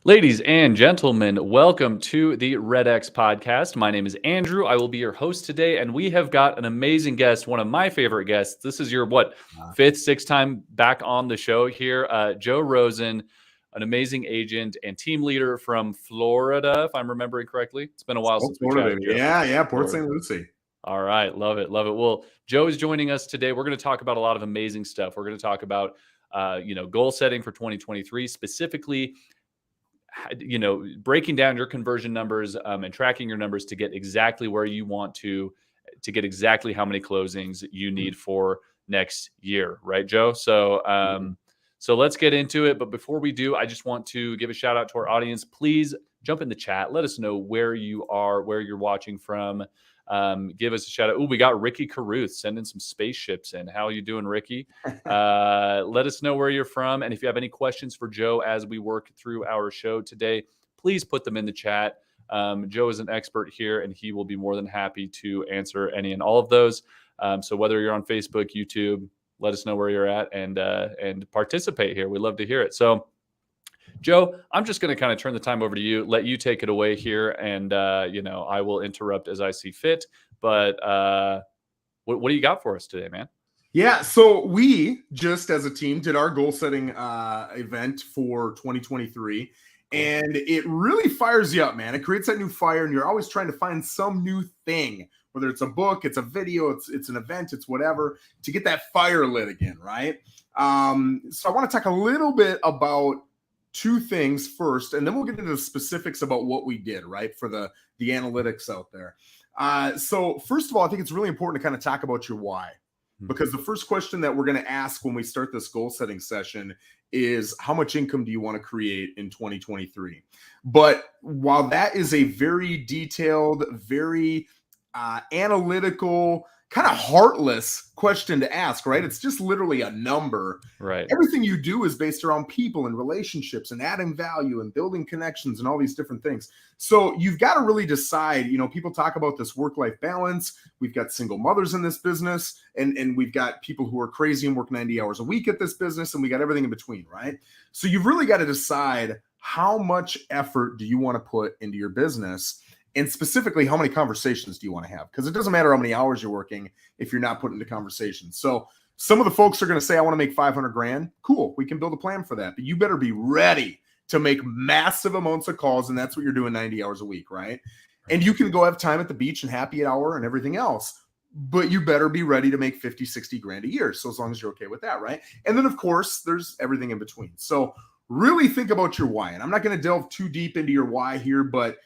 Ladies and gentlemen, welcome to the REDX podcast. My name is Andrew. I will be your host today, and we have got an amazing guest, one of my favorite guests. This is your, fifth, sixth time back on the show here. Joe Rosen, an amazing agent and team leader from Florida, if I'm remembering correctly. It's been a while since we chatted, Joe. Yeah, Port Florida. St. Lucie. All right, love it. Well, Joe is joining us today. We're going to talk about a lot of amazing stuff. We're going to talk about, goal setting for 2023, specifically breaking down your conversion numbers and tracking your numbers to get exactly where you want to get exactly how many closings you need for next year, right, Joe? So let's get into it. But before we do, I just want to give a shout out to our audience. Please jump in the chat. Let us know where you are, where you're watching from. Give us a shout out. Oh, we got Ricky Caruth sending some spaceships in. How are you doing, Ricky? Let us know where you're from. And if you have any questions for Joe as we work through our show today, please put them in the chat. Joe is an expert here, and he will be more than happy to answer any and all of those. So whether you're on Facebook, YouTube, let us know where you're at and participate here. We'd love to hear it. So, Joe, I'm just going to kind of turn the time over to you, let you take it away here, and I will interrupt as I see fit. But what do you got for us today, man? Yeah, so we just as a team did our goal setting event for 2023, and it really fires you up, man. It creates that new fire, and you're always trying to find some new thing, whether it's a book, it's a video, it's an event, it's whatever, to get that fire lit again, right? So I want to talk a little bit about two things first, and then we'll get into the specifics about what we did, right, for the analytics out there. So first of all, I think it's really important to kind of talk about your why, because the first question that we're going to ask when we start this goal setting session is, how much income do you want to create in 2023? But while that is a very detailed, very analytical, kind of heartless question to ask, right? It's just literally a number. Right. Everything you do is based around people and relationships and adding value and building connections and all these different things. So you've got to really decide, people talk about this work-life balance. We've got single mothers in this business, and we've got people who are crazy and work 90 hours a week at this business, and we got everything in between, right? So you've really got to decide, how much effort do you want to put into your business? And specifically, how many conversations do you want to have? Because it doesn't matter how many hours you're working if you're not putting into conversations. So some of the folks are going to say, I want to make 500 grand. Cool. We can build a plan for that. But you better be ready to make massive amounts of calls. And that's what you're doing 90 hours a week, right? And you can go have time at the beach and happy hour and everything else. But you better be ready to make 50, 60 grand a year. So as long as you're okay with that, right? And then, of course, there's everything in between. So really think about your why. And I'm not going to delve too deep into your why here, but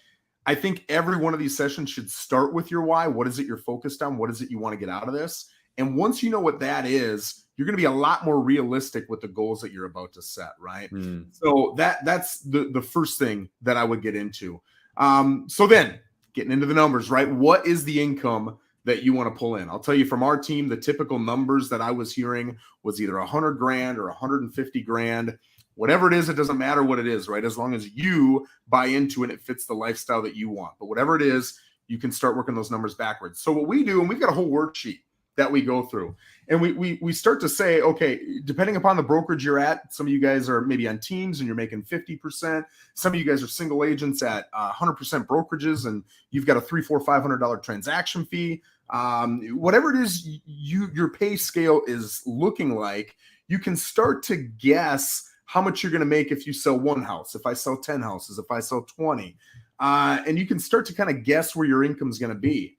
I think every one of these sessions should start with your why. What is it you're focused on? What is it you want to get out of this? And once you know what that is, you're going to be a lot more realistic with the goals that you're about to set, right? So that's the first thing that I would get into. So then getting into the numbers, right? What is the income that you want to pull in? I'll tell you, from our team, the typical numbers that I was hearing was either 100 grand or 150 grand. Whatever it is, it doesn't matter what it is, right? As long as you buy into it, it fits the lifestyle that you want. But whatever it is, you can start working those numbers backwards. So what we do, and we've got a whole worksheet that we go through, and we start to say, okay, depending upon the brokerage you're at, some of you guys are maybe on teams and you're making 50%. Some of you guys are single agents at 100% brokerages, and you've got a $300, $400, $500 transaction fee. Whatever it is your pay scale is looking like, you can start to guess how much you're going to make if you sell one house, if I sell 10 houses, if I sell 20. And you can start to kind of guess where your income is going to be.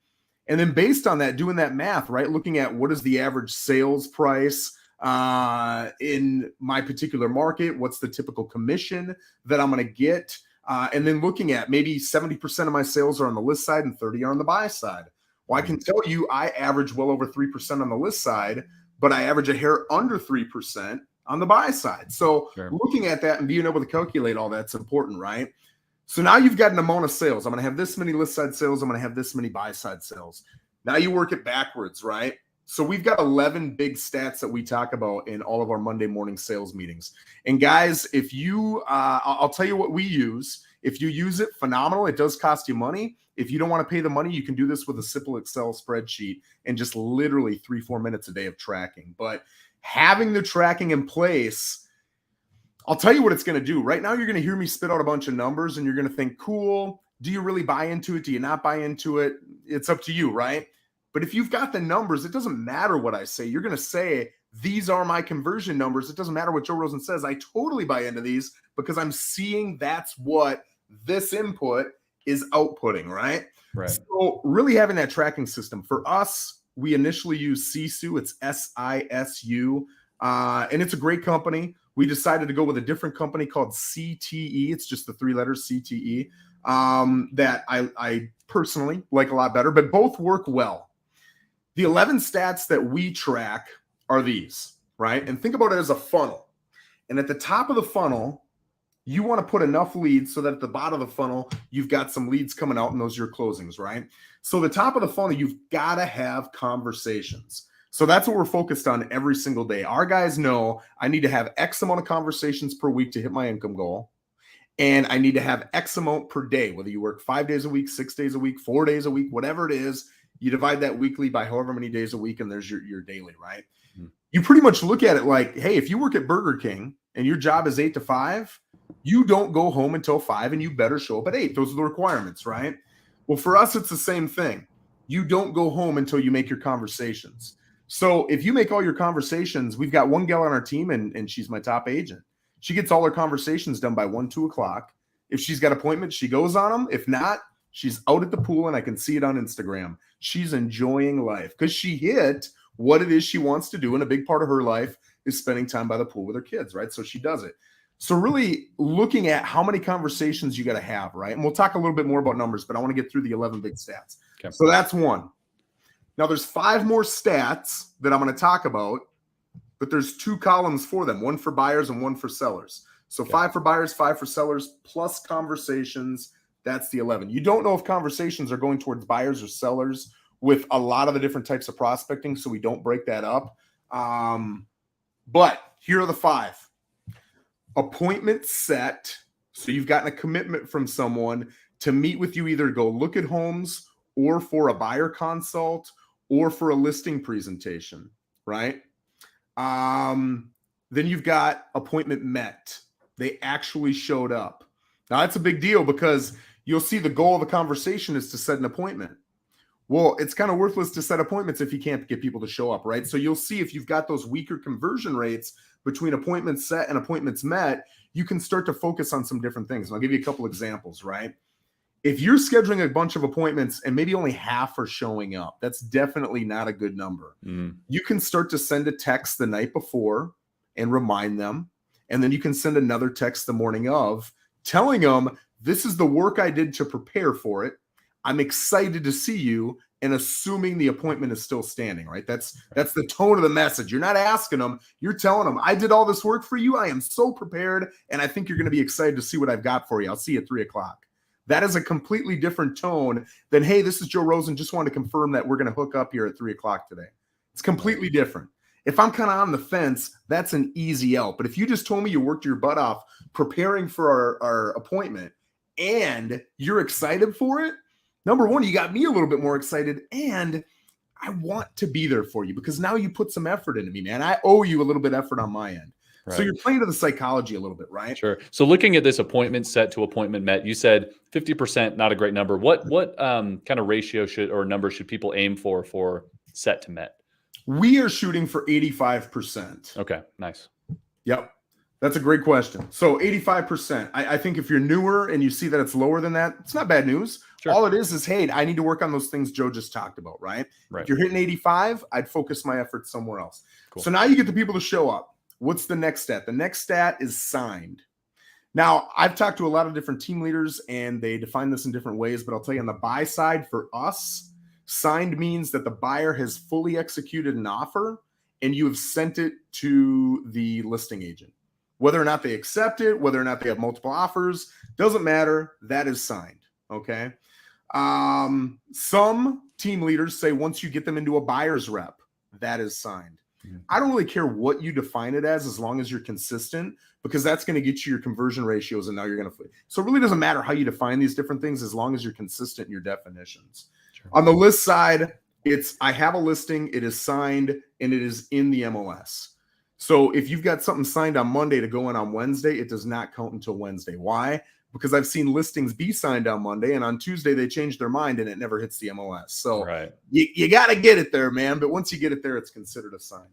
And then based on that, doing that math, right, looking at what is the average sales price in my particular market, what's the typical commission that I'm going to get, and then looking at maybe 70% of my sales are on the list side and 30 are on the buy side. Well, I can tell you I average well over 3% on the list side, but I average a hair under 3% on the buy side. So looking at that and being able to calculate all that's important, right? So now you've got an amount of sales. I'm going to have this many list side sales. I'm going to have this many buy side sales. Now you work it backwards, right? So we've got 11 big stats that we talk about in all of our Monday morning sales meetings. And guys, if you, I'll tell you what we use. If you use it, phenomenal. It does cost you money. If you don't want to pay the money, you can do this with a simple Excel spreadsheet and just literally 3-4 minutes a day of tracking. But having the tracking in place I'll tell you what it's going to do. Right now, you're going to hear me spit out a bunch of numbers and you're going to think, cool. Do you really buy into it? Do you not buy into it? It's up to you, right? But if you've got the numbers, it doesn't matter what I say. You're going to say, these are my conversion numbers. It doesn't matter what Joe Rosen says. I totally buy into these because I'm seeing that's what this input is outputting, right? Right. So really having that tracking system. For us, we initially use Sisu. It's SISU. And it's a great company. We decided to go with a different company called CTE. It's just the 3 letters CTE that I personally like a lot better, but both work well. The 11 stats that we track are these, right? And think about it as a funnel. And at the top of the funnel, you want to put enough leads so that at the bottom of the funnel, you've got some leads coming out and those are your closings, right? So the top of the funnel, you've got to have conversations. So that's what we're focused on every single day. Our guys know I need to have X amount of conversations per week to hit my income goal. And I need to have X amount per day, whether you work 5 days a week, 6 days a week, 4 days a week, whatever it is, you divide that weekly by however many days a week, and there's your daily, right? Mm-hmm. You pretty much look at it like, hey, if you work at Burger King and your job is 8 to 5, you don't go home until 5 and you better show up at 8. Those are the requirements, right? Well, for us, it's the same thing. You don't go home until you make your conversations. So if you make all your conversations, we've got one gal on our team and she's my top agent. She gets all her conversations done by 1, 2 o'clock. If she's got appointments, she goes on them. If not, she's out at the pool and I can see it on Instagram. She's enjoying life because she hit what it is she wants to do. And a big part of her life is spending time by the pool with her kids, right? So she does it. So really looking at how many conversations you got to have, right? And we'll talk a little bit more about numbers, but I want to get through the 11 big stats. Okay. So that's one. Now there's 5 more stats that I'm going to talk about, but there's 2 columns for them, one for buyers and one for sellers. So okay. 5 for buyers, 5 for sellers, plus conversations. That's the 11. You don't know if conversations are going towards buyers or sellers with a lot of the different types of prospecting, so we don't break that up. But here are the 5. Appointment set. So you've gotten a commitment from someone to meet with you, either to go look at homes or for a buyer consult or for a listing presentation, right? Then you've got appointment met. They actually showed up. Now that's a big deal because you'll see the goal of the conversation is to set an appointment. Well, it's kind of worthless to set appointments if you can't get people to show up, right? So you'll see if you've got those weaker conversion rates between appointments set and appointments met, you can start to focus on some different things. And I'll give you a couple examples, right? If you're scheduling a bunch of appointments and maybe only half are showing up, that's definitely not a good number. You can start to send a text the night before and remind them. And then you can send another text the morning of telling them, this is the work I did to prepare for it. I'm excited to see you, and assuming the appointment is still standing, right? That's the tone of the message. You're not asking them. You're telling them, I did all this work for you. I am so prepared, and I think you're going to be excited to see what I've got for you. I'll see you at 3 o'clock. That is a completely different tone than, hey, this is Joe Rosen. Just wanted to confirm that we're going to hook up here at 3 o'clock today. It's completely different. If I'm kind of on the fence, that's an easy out. But if you just told me you worked your butt off preparing for our appointment and you're excited for it, number one, you got me a little bit more excited, and I want to be there for you because now you put some effort into me, man. I owe you a little bit of effort on my end. Right. So you're playing to the psychology a little bit, right? Sure. So looking at this appointment set to appointment met, you said 50%, not a great number. What kind of ratio or number should people aim for set to met? We are shooting for 85%. Okay, nice. Yep. That's a great question. So 85%. I think if you're newer and you see that it's lower than that, it's not bad news. Sure. All it is, hey, I need to work on those things Joe just talked about, right? If you're hitting 85, I'd focus my efforts somewhere else. Cool. So now you get the people to show up. What's the next stat? The next stat is signed. Now, I've talked to a lot of different team leaders, and they define this in different ways, but I'll tell you on the buy side for us, signed means that the buyer has fully executed an offer, and you have sent it to the listing agent. Whether or not they accept it, whether or not they have multiple offers, doesn't matter. That is signed, okay? Some team leaders say once you get them into a buyer's rep, that is signed. I don't really care what you define it as long as you're consistent, because that's going to get you your conversion ratios, and now you're going to. So it really doesn't matter how you define these different things as long as you're consistent in your definitions. Sure. On the list side, it's I have a listing, it is signed, and it is in the MLS. So if you've got something signed on Monday to go in on Wednesday, it does not count until Wednesday. Why? Because I've seen listings be signed on Monday, and on Tuesday they change their mind and it never hits the MLS. So you got to get it there, man. But once you get it there, it's considered a sign.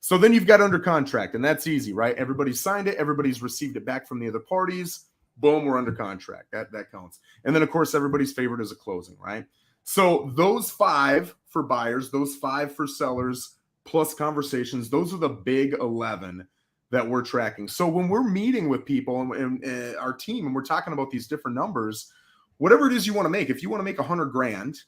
So then you've got under contract, and that's easy, right? Everybody's signed it. Everybody's received it back from the other parties. Boom, we're under contract. That counts. And then, of course, everybody's favorite is a closing, right? So those 5 for buyers, those 5 for sellers, plus conversations, those are the big 11 that we're tracking. So when we're meeting with people and our team, and we're talking about these different numbers, whatever it is you want to make, if you want to make $100,000,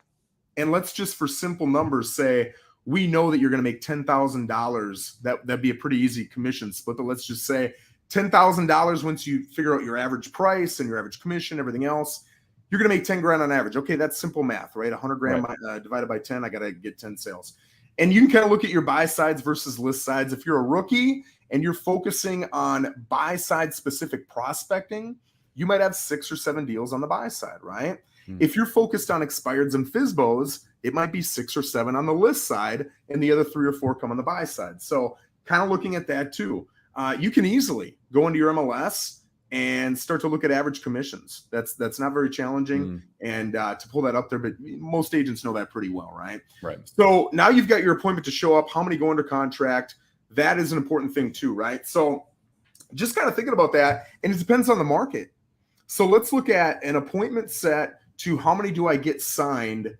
and let's just for simple numbers say, we know that you're going to make $10,000. That'd be a pretty easy commission split, but let's just say $10,000 once you figure out your average price and your average commission, everything else, you're going to make 10 grand on average. Okay, that's simple math, right? 100 grand divided by 10, I got to get 10 sales. And you can kind of look at your buy sides versus list sides. If you're a rookie and you're focusing on buy side specific prospecting, you might have 6 or 7 deals on the buy side, right? If you're focused on expireds and FSBOs, it might be 6 or 7 on the list side and the other 3 or 4 come on the buy side. So kind of looking at that too. You can easily go into your MLS and start to look at average commissions. That's not very challenging and to pull that up there, but most agents know that pretty well, right? Right. So now you've got your appointment to show up, how many go under contract. That is an important thing too, right? So just kind of thinking about that, and it depends on the market. So let's look at an appointment set to how many do I get signed.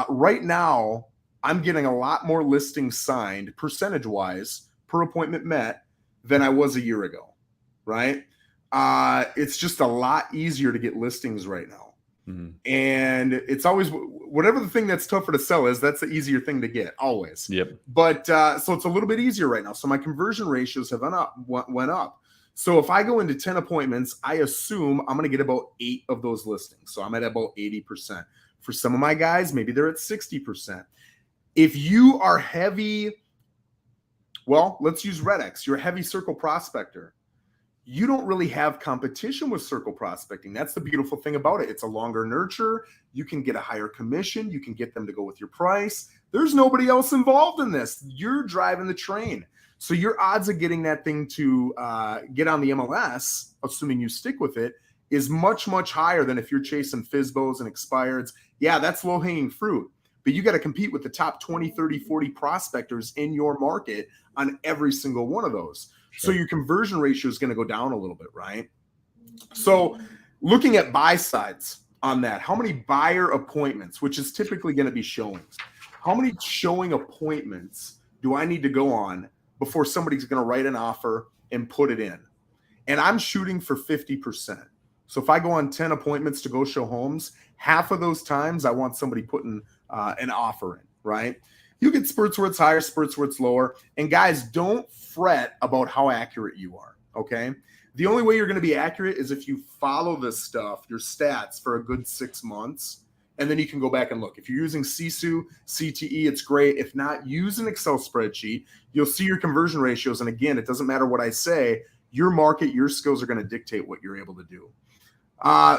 Right now, I'm getting a lot more listings signed percentage-wise per appointment met than I was a year ago, right? It's just a lot easier to get listings right now. And it's always whatever the thing that's tougher to sell is, that's the easier thing to get always. Yep. But so it's a little bit easier right now. So my conversion ratios have went up. So if I go into 10 appointments, I assume I'm going to get about 8 of those listings. So I'm at about 80%. For some of my guys, maybe they're at 60%. If you are heavy, well, let's use REDX. You're a heavy circle prospector. You don't really have competition with circle prospecting. That's the beautiful thing about it. It's a longer nurture. You can get a higher commission. You can get them to go with your price. There's nobody else involved in this. You're driving the train. So your odds of getting that thing to get on the MLS, assuming you stick with it, is much, much higher than if you're chasing FSBOs and expireds. Yeah, that's low-hanging fruit. But you got to compete with the top 20, 30, 40 prospectors in your market on every single one of those. So your conversion ratio is going to go down a little bit, right? So looking at buy sides on that, how many buyer appointments, which is typically going to be showings, how many showing appointments do I need to go on before somebody's going to write an offer and put it in? And I'm shooting for 50%. So if I go on 10 appointments to go show homes, half of those times I want somebody putting an offer in, right? You get spurts where it's higher, spurts where it's lower. And guys, don't fret about how accurate you are, okay? The only way you're going to be accurate is if you follow this stuff, your stats, for a good 6 months, and then you can go back and look. If you're using CSU, CTE, it's great. If not, use an Excel spreadsheet. You'll see your conversion ratios. And again, it doesn't matter what I say. Your market, your skills are going to dictate what you're able to do.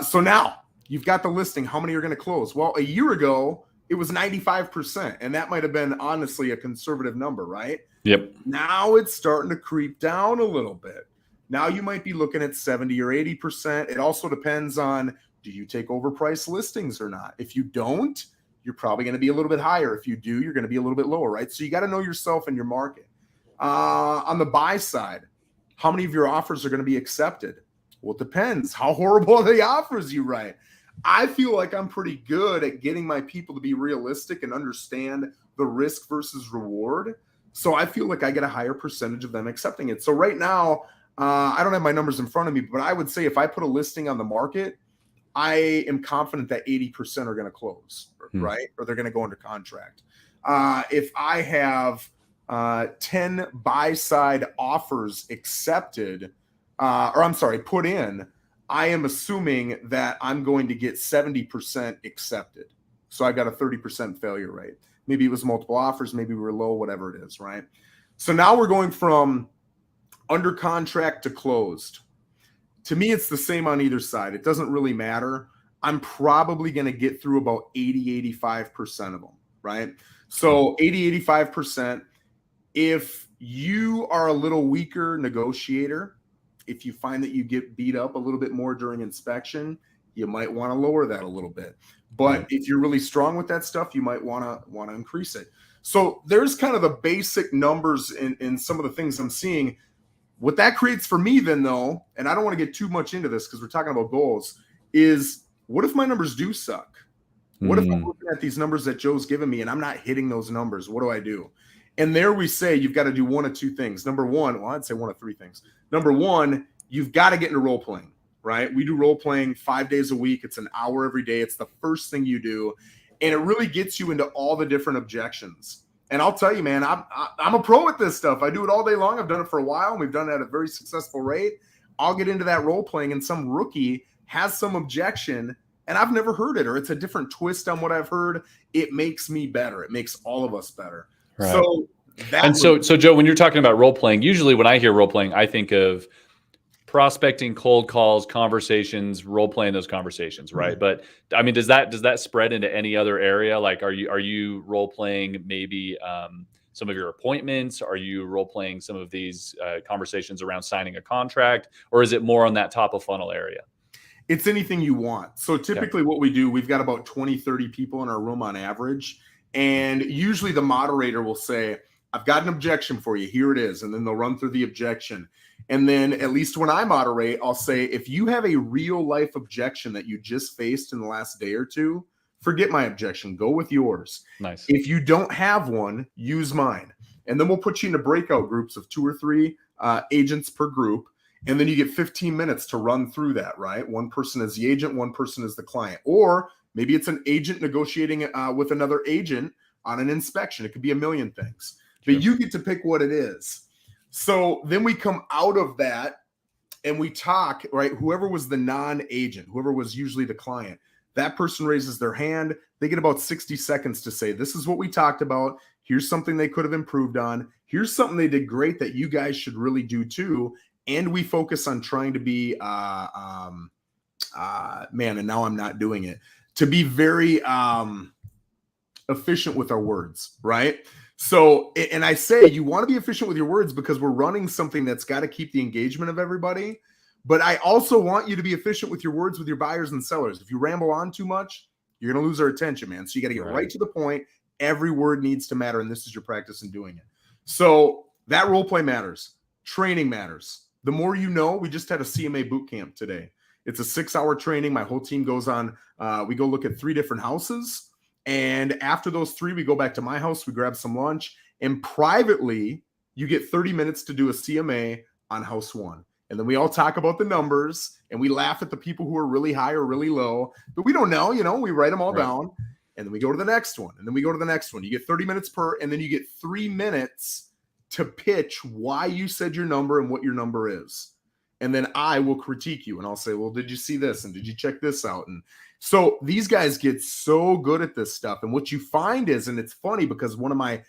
So now you've got the listing. How many are going to close? Well, a year ago, it was 95%. And that might have been honestly a conservative number, right? Yep. Now it's starting to creep down a little bit. Now you might be looking at 70 or 80%. It also depends on, do you take overpriced listings or not? If you don't, you're probably going to be a little bit higher. If you do, you're going to be a little bit lower, right? So you got to know yourself and your market. On the buy side, how many of your offers are going to be accepted? Well, it depends. How horrible are the offers you write? I feel like I'm pretty good at getting my people to be realistic and understand the risk versus reward. So I feel like I get a higher percentage of them accepting it. So right now, I don't have my numbers in front of me, but I would say if I put a listing on the market, I am confident that 80% are going to close, right? Or they're going to go under contract. If I have 10 buy-side offers accepted, put in, I am assuming that I'm going to get 70% accepted. So I've got a 30% failure rate. Maybe it was multiple offers, maybe we were low, whatever it is, right? So now we're going from under contract to closed. To me, it's the same on either side. It doesn't really matter. I'm probably going to get through about 80, 85% of them, right? So 80, 85%. If you are a little weaker negotiator, if you find that you get beat up a little bit more during inspection, you might want to lower that a little bit. But if you're really strong with that stuff, you might want to increase it. So there's kind of the basic numbers in some of the things I'm seeing. What that creates for me then, though, and I don't want to get too much into this because we're talking about goals, is what if my numbers do suck? What if I'm looking at these numbers that Joe's given me and I'm not hitting those numbers? What do I do? And there we say you've got to do one of two things. Number one, well, I'd say one of three things. Number one, you've got to get into role playing, right? We do role playing 5 days a week. It's an hour every day. It's the first thing you do. And it really gets you into all the different objections. And I'll tell you, man, I'm a pro at this stuff. I do it all day long. I've done it for a while, and we've done it at a very successful rate. I'll get into that role playing, and some rookie has some objection, and I've never heard it, or it's a different twist on what I've heard. It makes me better. It makes all of us better. Right. So Joe, when you're talking about role playing, usually when I hear role playing, I think of prospecting, cold calls, conversations, role playing those conversations, right? But I mean, does that spread into any other area? Like, are you role playing maybe some of your appointments? Are you role playing some of these conversations around signing a contract, or is it more on that top of funnel area? It's anything you want. So typically what we do, we've got about 20, 30 people in our room on average. And usually the moderator will say, I've got an objection for you. Here it is. And then they'll run through the objection. And then at least when I moderate, I'll say, if you have a real life objection that you just faced in the last day or two, forget my objection. Go with yours. Nice. If you don't have one, use mine. And then we'll put you into breakout groups of 2 or 3 agents per group. And then you get 15 minutes to run through that, right? One person is the agent, one person is the client. Or maybe it's an agent negotiating with another agent on an inspection. It could be a million things. But you get to pick what it is. So then we come out of that and we talk, right? Whoever was the non-agent, whoever was usually the client, that person raises their hand. They get about 60 seconds to say, this is what we talked about. Here's something they could have improved on. Here's something they did great that you guys should really do too. And we focus on trying to be, man, and now I'm not doing it, to be very efficient with our words, right? So, and I say you want to be efficient with your words because we're running something that's got to keep the engagement of everybody. But I also want you to be efficient with your words with your buyers and sellers. If you ramble on too much, you're going to lose their attention, man. So you got to get right to the point. Every word needs to matter, and this is your practice in doing it. So that role play matters. Training matters. The more you know, we just had a CMA boot camp today. It's a 6-hour training. My whole team goes on. We go look at 3 different houses. And after those 3, we go back to my house. We grab some lunch. And privately, you get 30 minutes to do a CMA on house 1. And then we all talk about the numbers. And we laugh at the people who are really high or really low. But we don't know. We write them all down. And then we go to the next one. And then we go to the next one. You get 30 minutes per. And then you get 3 minutes to pitch why you said your number and what your number is. And then I will critique you and I'll say, well, did you see this? And did you check this out? And so these guys get so good at this stuff. And what you find is, and it's funny because one of my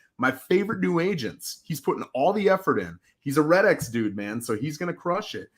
favorite new agents, he's putting all the effort in. He's a REDX dude, man. So he's going to crush it.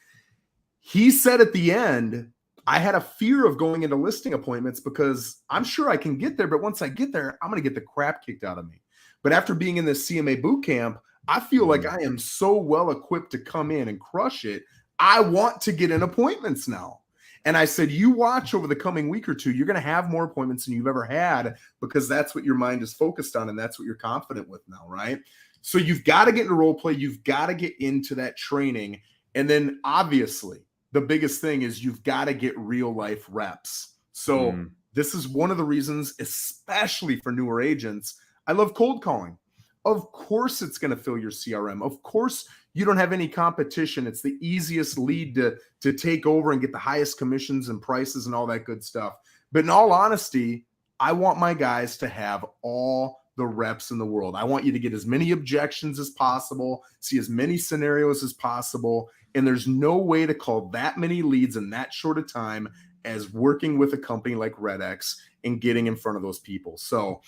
He said at the end, I had a fear of going into listing appointments because I'm sure I can get there. But once I get there, I'm going to get the crap kicked out of me. But after being in this CMA boot camp, I feel like I am so well equipped to come in and crush it. I want to get in appointments now. And I said, you watch over the coming week or 2, you're going to have more appointments than you've ever had because that's what your mind is focused on and that's what you're confident with now, right? So you've got to get into role play. You've got to get into that training. And then obviously the biggest thing is you've got to get real life reps. So this is one of the reasons, especially for newer agents, I love cold calling. Of course it's going to fill your CRM. Of course you don't have any competition. It's the easiest lead to take over and get the highest commissions and prices and all that good stuff. But in all honesty, I want my guys to have all the reps in the world. I want you to get as many objections as possible, see as many scenarios as possible. And there's no way to call that many leads in that short a time as working with a company like REDX and getting in front of those people. So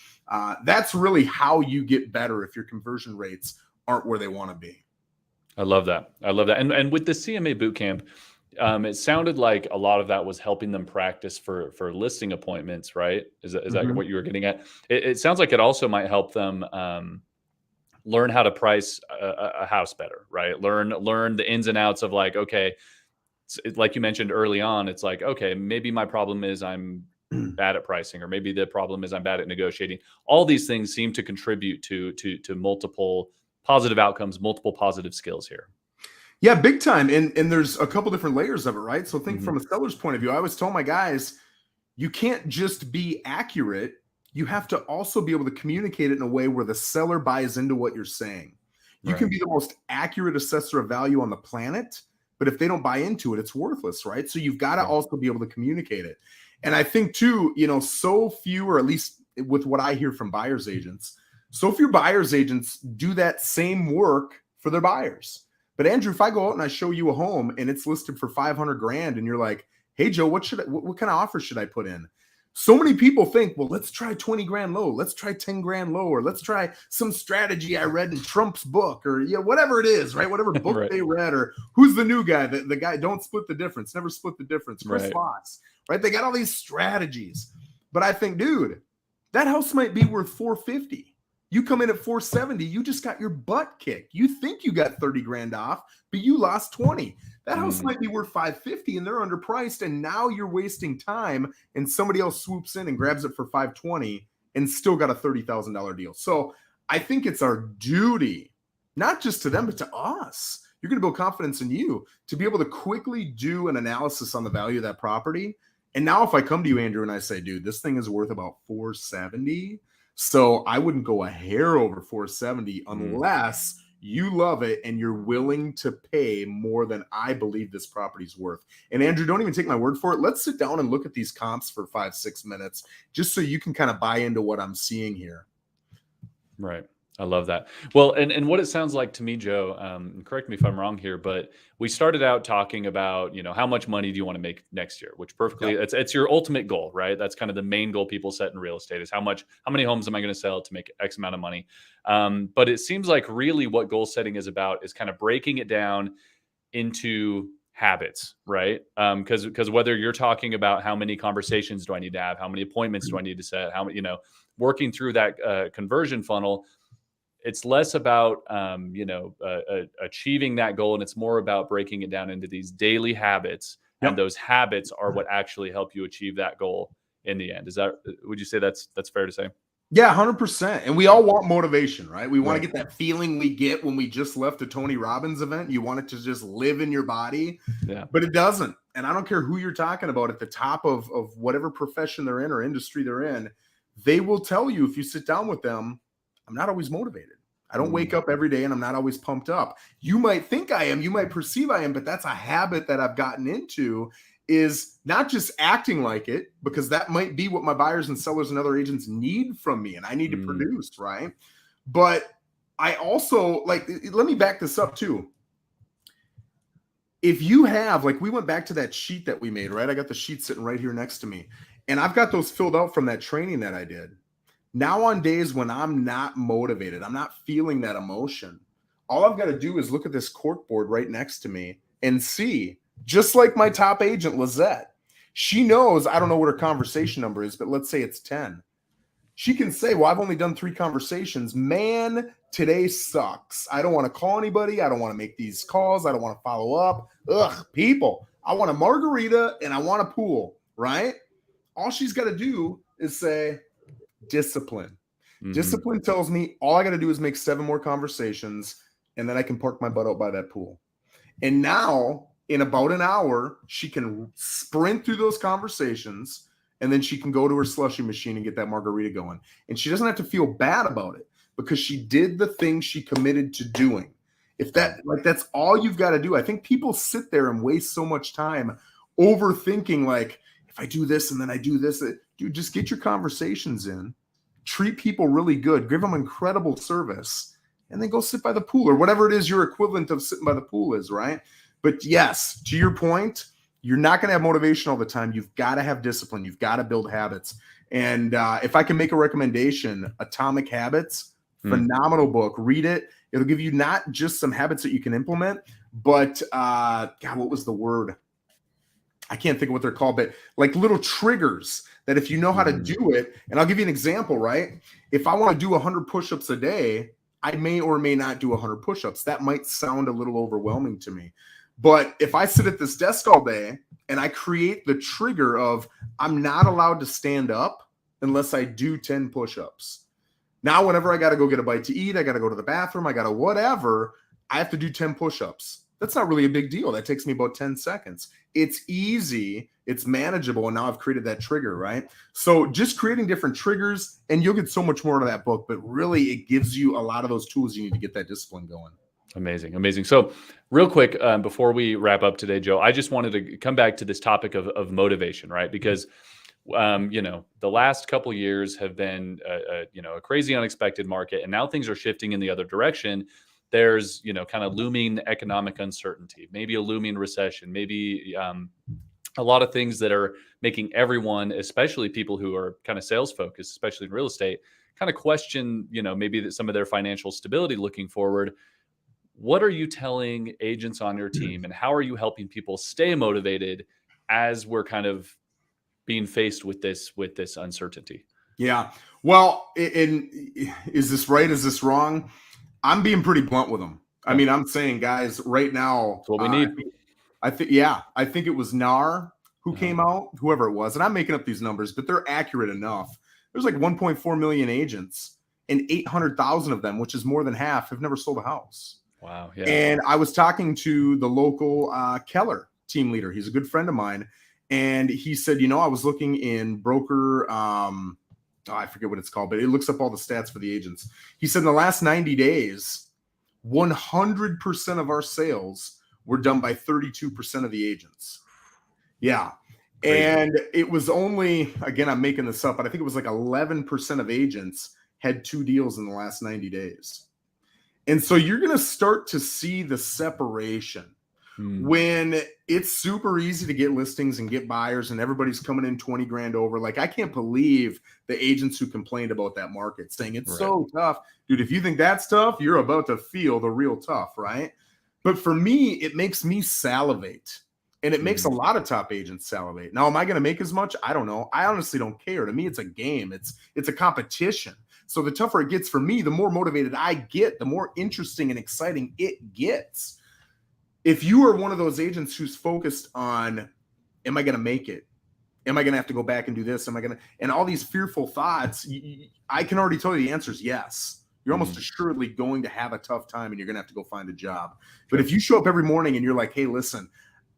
that's really how you get better if your conversion rates aren't where they want to be. I love that. I love that. And with the CMA bootcamp, it sounded like a lot of that was helping them practice for listing appointments, right? Is that what you were getting at? It sounds like it also might help them learn how to price a house better, right? Learn the ins and outs of like, okay, like you mentioned early on, it's like, okay, maybe my problem is I'm bad at pricing, or maybe the problem is I'm bad at negotiating. All these things seem to contribute to multiple positive outcomes, multiple positive skills here. Yeah, big time. And there's a couple different layers of it, right? So think from a seller's point of view. I always tell my guys, you can't just be accurate. You have to also be able to communicate it in a way where the seller buys into what you're saying. You can be the most accurate assessor of value on the planet, but if they don't buy into it, it's worthless, right? So you've got to also be able to communicate it. And I think too, so few, or at least with what I hear from buyer's agents, so few buyer's agents do that same work for their buyers. But Andrew, if I go out and I show you a home and it's listed for 500 grand and you're like, hey Joe, what kind of offer should I put in? So many people think, well, let's try 20 grand low. Let's try 10 grand low, or let's try some strategy I read in Trump's book, or whatever it is, right? Whatever book they read, or who's the new guy, the guy, don't split the difference, never split the difference. Chris Voss, right? They got all these strategies, but I think, dude, that house might be worth 450. You come in at 470, you just got your butt kicked. You think you got 30 grand off, but you lost 20. That house might be worth 550 and they're underpriced, and now you're wasting time and somebody else swoops in and grabs it for 520 and still got a $30,000 deal. So I think it's our duty, not just to them, but to us. You're going to build confidence in you to be able to quickly do an analysis on the value of that property. And now if I come to you, Andrew, and I say, dude, this thing is worth about 470. So I wouldn't go a hair over 470 unless you love it and you're willing to pay more than I believe this property's worth. And Andrew, don't even take my word for it. Let's sit down and look at these comps for 5-6 minutes, just so you can kind of buy into what I'm seeing here. Right. I love that. Well, and what it sounds like to me, Joe, correct me if I'm wrong here, but we started out talking about, how much money do you want to make next year, which perfectly, it's your ultimate goal, right? That's kind of the main goal people set in real estate is how many homes am I going to sell to make X amount of money? But it seems like really what goal setting is about is kind of breaking it down into habits, right? Because whether you're talking about how many conversations do I need to have, how many appointments do I need to set, working through that conversion funnel, it's less about, achieving that goal, and it's more about breaking it down into these daily habits. And those habits are what actually help you achieve that goal in the end. Would you say that's fair to say? Yeah, 100%. And we all want motivation, right? We want to get that feeling we get when we just left a Tony Robbins event. You want it to just live in your body, but it doesn't. And I don't care who you're talking about at the top of whatever profession they're in or industry they're in. They will tell you, if you sit down with them, I'm not always motivated. I don't wake up every day and I'm not always pumped up. You might think I am, you might perceive I am, but that's a habit that I've gotten into, is not just acting like it, because that might be what my buyers and sellers and other agents need from me, and I need to produce, right? But I also, let me back this up too. If you have, we went back to that sheet that we made, right? I got the sheet sitting right here next to me, and I've got those filled out from that training that I did. Now on days when I'm not motivated, I'm not feeling that emotion, all I've got to do is look at this cork board right next to me and see, just like my top agent, Lizette, she knows, I don't know what her conversation number is, but let's say it's 10. She can say, well, I've only done 3 conversations. Man, today sucks. I don't want to call anybody. I don't want to make these calls. I don't want to follow up. Ugh, people, I want a margarita and I want a pool, right? All she's got to do is say, discipline. Discipline tells me all I got to do is make 7 more conversations, and then I can park my butt out by that pool. And now in about an hour, she can sprint through those conversations, and then she can go to her slushy machine and get that margarita going. And she doesn't have to feel bad about it, because she did the thing she committed to doing. If that's all you've got to do. I think people sit there and waste so much time overthinking, if I do this and then I do this, dude, just get your conversations in, treat people really good, give them incredible service, and then go sit by the pool, or whatever it is your equivalent of sitting by the pool is, right? But yes, to your point, you're not going to have motivation all the time. You've got to have discipline. You've got to build habits. And if I can make a recommendation, Atomic Habits, phenomenal book. Read it. It'll give you not just some habits that you can implement, but what was the word? I can't think of what they're called, but little triggers that if you know how to do it, and I'll give you an example, right? If I want to do 100 push-ups a day, I may or may not do 100 push-ups. That might sound a little overwhelming to me. But if I sit at this desk all day and I create the trigger of I'm not allowed to stand up unless I do 10 push-ups. Now, whenever I got to go get a bite to eat, I got to go to the bathroom, I got to whatever, I have to do 10 push-ups. That's not really a big deal. That takes me about 10 seconds. It's easy, it's manageable, and now I've created that trigger, right? So just creating different triggers, and you'll get so much more out of that book, but really it gives you a lot of those tools you need to get that discipline going. Amazing. Amazing. So real quick, before we wrap up today, Joe, I just wanted to come back to this topic of motivation, right? Because, the last couple of years have been, a crazy unexpected market, and now things are shifting in the other direction. There's, kind of looming economic uncertainty, maybe a looming recession, maybe a lot of things that are making everyone, especially people who are kind of sales focused, especially in real estate, kind of question, maybe that some of their financial stability looking forward. What are you telling agents on your team, and how are you helping people stay motivated as we're kind of being faced with this uncertainty? Yeah. Well, is this right? Is this wrong? I'm being pretty blunt with them. I mean, I'm saying, guys, right now, that's what we need. I think it was NAR who came out, whoever it was, and I'm making up these numbers, but they're accurate enough. There's like 1.4 million agents, and 800,000 of them, which is more than half, have never sold a house. Wow. Yeah. And I was talking to the local Keller team leader. He's a good friend of mine. And he said, I was looking in broker, I forget what it's called, but it looks up all the stats for the agents. He said in the last 90 days, 100% of our sales were done by 32% of the agents. Yeah. Crazy. And it was only, again, I'm making this up, but I think it was like 11% of agents had 2 deals in the last 90 days. And so you're going to start to see the separation when it's super easy to get listings and get buyers and everybody's coming in 20 grand over. Like, I can't believe the agents who complained about that market saying it's so tough. Dude, if you think that's tough, you're about to feel the real tough, right? But for me, it makes me salivate. And it makes a lot of top agents salivate. Now, am I going to make as much? I don't know. I honestly don't care. To me, it's a game. It's a competition. So the tougher it gets for me, the more motivated I get, the more interesting and exciting it gets. If you are one of those agents who's focused on, am I going to make it? Am I going to have to go back and do this? Am I going to, and all these fearful thoughts, I can already tell you the answer is yes. You're almost assuredly going to have a tough time and you're going to have to go find a job. But if you show up every morning and you're like, hey, listen,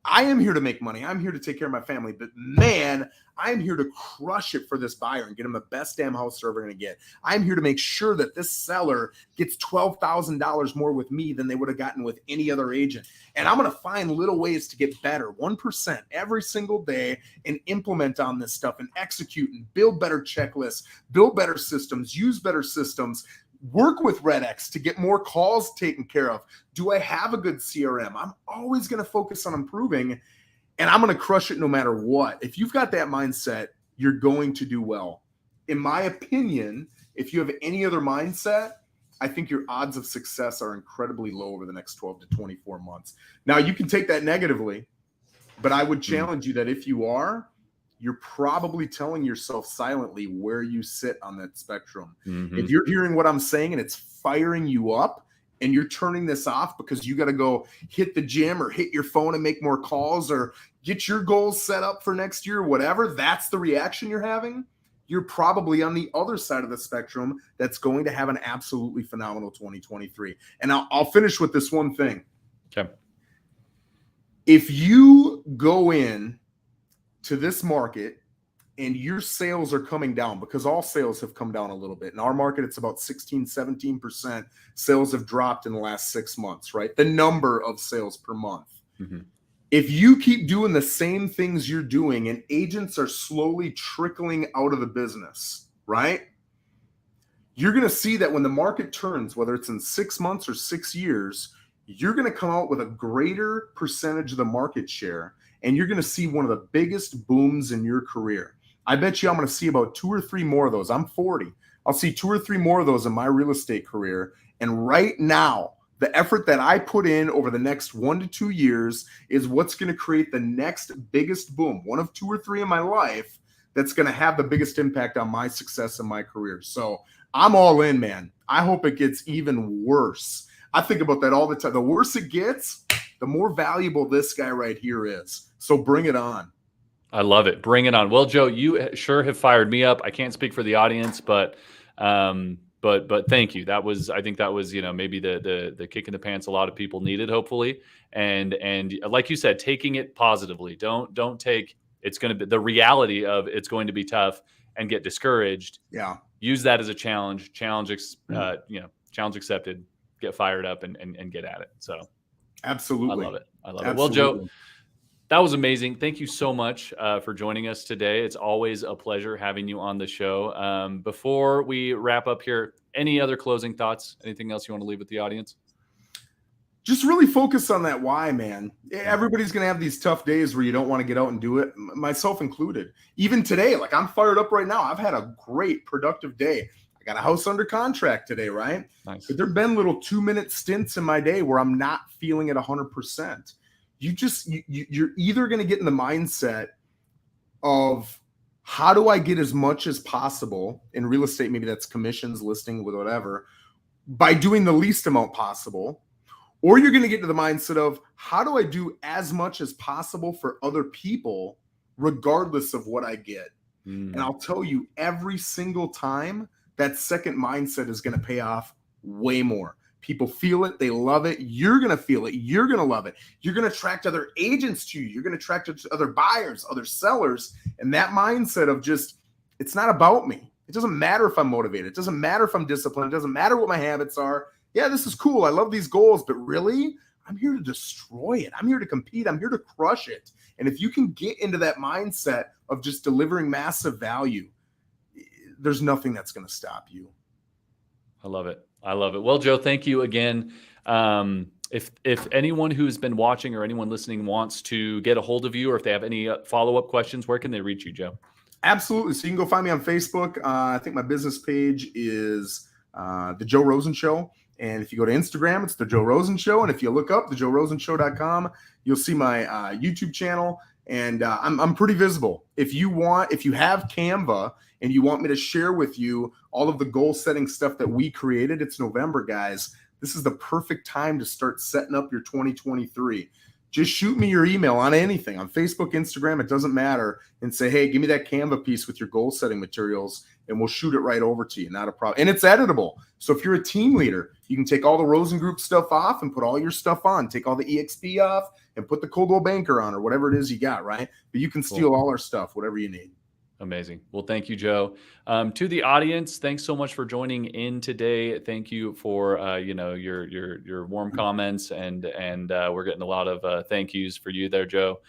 I am here to make money. I'm here to take care of my family. But man, I'm here to crush it for this buyer and get him the best damn house they're ever going to get. I'm here to make sure that this seller gets $12,000 more with me than they would have gotten with any other agent. And I'm going to find little ways to get better, 1% every single day, and implement on this stuff and execute and build better checklists, build better systems, use better systems. Work with REDX to get more calls taken care of. Do I have a good CRM? I'm always going to focus on improving, and I'm going to crush it no matter what. If you've got that mindset, you're going to do well. In my opinion, if you have any other mindset, I think your odds of success are incredibly low over the next 12 to 24 months. Now, you can take that negatively, but I would challenge you that if you are, you're probably telling yourself silently where you sit on that spectrum. If you're hearing what I'm saying and it's firing you up and you're turning this off because you got to go hit the gym or hit your phone and make more calls or get your goals set up for next year, whatever, that's the reaction you're having, you're probably on the other side of the spectrum that's going to have an absolutely phenomenal 2023. And I'll finish with this one thing. Okay. If you go in to this market and your sales are coming down, because all sales have come down a little bit. In our market, it's about 16-17% sales have dropped in the last 6 months, right? The number of sales per month. If you keep doing the same things you're doing and agents are slowly trickling out of the business, right? You're going to see that when the market turns, whether it's in 6 months or 6 years, you're going to come out with a greater percentage of the market share. And you're going to see one of the biggest booms in your career. I bet you I'm going to see about 2 or 3 more of those. I'm 40. I'll see 2 or 3 more of those in my real estate career. And right now, the effort that I put in over the next 1 to 2 years is what's going to create the next biggest boom, one of 2 or 3 in my life that's going to have the biggest impact on my success in my career. So I'm all in, man. I hope it gets even worse. I think about that all the time. The worse it gets, the more valuable this guy right here is. So bring it on. I love it. Bring it on. Well, Joe, you sure have fired me up. I can't speak for the audience, but thank you. I think that was, maybe the kick in the pants a lot of people needed, hopefully. And like you said, taking it positively. Don't take it's going to be the reality of it's going to be tough and get discouraged. Yeah. Use that as a challenge. Challenge accepted. Get fired up and get at it. So absolutely. I love it. Well, Joe, that was amazing. Thank you so much for joining us today. It's always a pleasure having you on the show. Before we wrap up here, any other closing thoughts? Anything else you want to leave with the audience? Just really focus on that why, man. Everybody's going to have these tough days where you don't want to get out and do it, myself included. Even today, like I'm fired up right now. I've had a great, productive day. I got a house under contract today, right? Nice. But there have been little 2-minute stints in my day where I'm not feeling it 100%. You're either going to get in the mindset of how do I get as much as possible in real estate, maybe that's commissions, listing, with whatever, by doing the least amount possible, or you're going to get to the mindset of how do I do as much as possible for other people regardless of what I get. And I'll tell you, every single time, that second mindset is going to pay off way more. People feel it. They love it. You're going to feel it. You're going to love it. You're going to attract other agents to you. You're going to attract other buyers, other sellers. And that mindset of just, it's not about me. It doesn't matter if I'm motivated. It doesn't matter if I'm disciplined. It doesn't matter what my habits are. Yeah, this is cool. I love these goals, but really, I'm here to destroy it. I'm here to compete. I'm here to crush it. And if you can get into that mindset of just delivering massive value, there's nothing that's going to stop you. I love it. Well, Joe, thank you again. If anyone who's been watching or anyone listening wants to get a hold of you, or if they have any follow-up questions, where can they reach you, Joe? Absolutely. So you can go find me on Facebook. I think my business page is The Joe Rosen Show. And if you go to Instagram, it's The Joe Rosen Show. And if you look up thejoerosenshow.com, you'll see my YouTube channel. And I'm pretty visible. If you have Canva and you want me to share with you all of the goal setting stuff that we created, it's November, guys. This is the perfect time to start setting up your 2023. Just shoot me your email on anything, on Facebook, Instagram, it doesn't matter, and say, hey, give me that Canva piece with your goal setting materials, and we'll shoot it right over to you. Not a problem. And it's editable. So if you're a team leader, you can take all the Rosen Group stuff off and put all your stuff on. Take all the EXP off and put the Coldwell Banker on, or whatever it is you got, right? But you can steal all our stuff, whatever you need. Amazing. Well, thank you, Joe. To the audience, thanks so much for joining in today. Thank you for your warm comments, and we're getting a lot of thank yous for you there, Joe.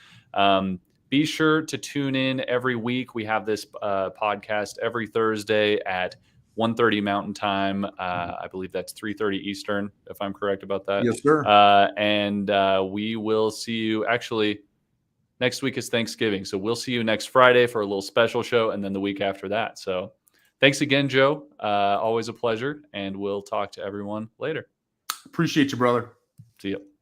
Be sure to tune in every week. We have this podcast every Thursday at 1:30 Mountain Time. I believe that's 3:30 Eastern, if I'm correct about that. Yes, sir. And we will see you actually. Next week is Thanksgiving, so we'll see you next Friday for a little special show, and then the week after that. So thanks again, Joe. Always a pleasure, and we'll talk to everyone later. Appreciate you, brother. See you.